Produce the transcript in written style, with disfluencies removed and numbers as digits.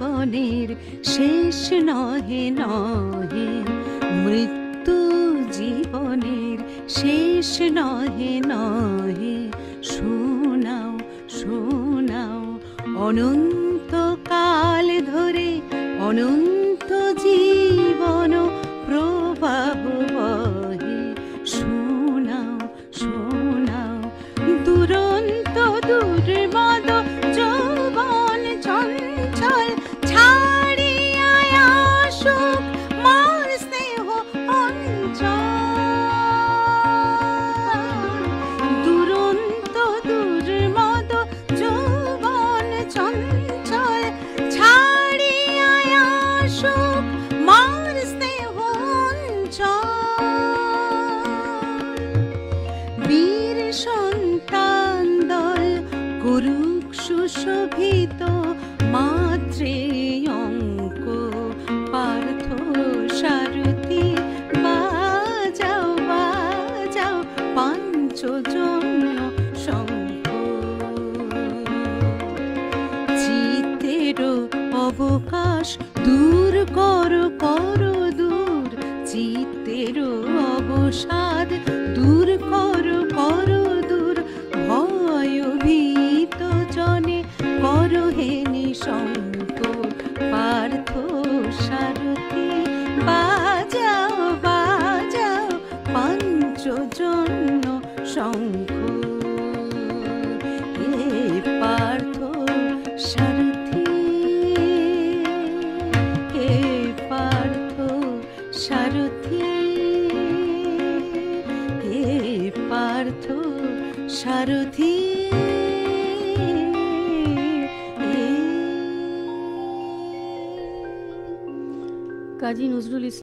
জীবনের শেষ নহে নহে, মৃত্যু জীবনের শেষ নহে নহে। শোনাও শোনাও অনন্তকাল ধরে অনন্ত জীবন প্রবাহ বহে। শোনাও শোনাও দুরন্ত দুর্মদ যৌবন চঞ্চল ছাড়িয়া আসুক মার স্নেহ অঞ্চল। দুরন্ত দুর্মদ যৌবন চঞ্চল ছাড়িয়া আসুক মার স্নেহ অঞ্চল। বীর সন্তান দল করুক সুশোভিত মাত্রে অঙ্ক পার্থ সারথি। বাজাও বাজাও পাঞ্চজন্য শঙ্খ, চিত্তেরও অবকাশ দূর করো করো দূর, চিত্তেরও অবসাদ দূর করো করো দূর। ভয় ভীত জনে করো হে নিঃশঙ্ক পার্থ সারথি। বাজাও বাজাও পাঞ্চজন্য শঙ্খ, হে পার্থ সারথি, হে পার্থ সারথি, হে পার্থ সারথি। কাজী নজরুল ইসলাম।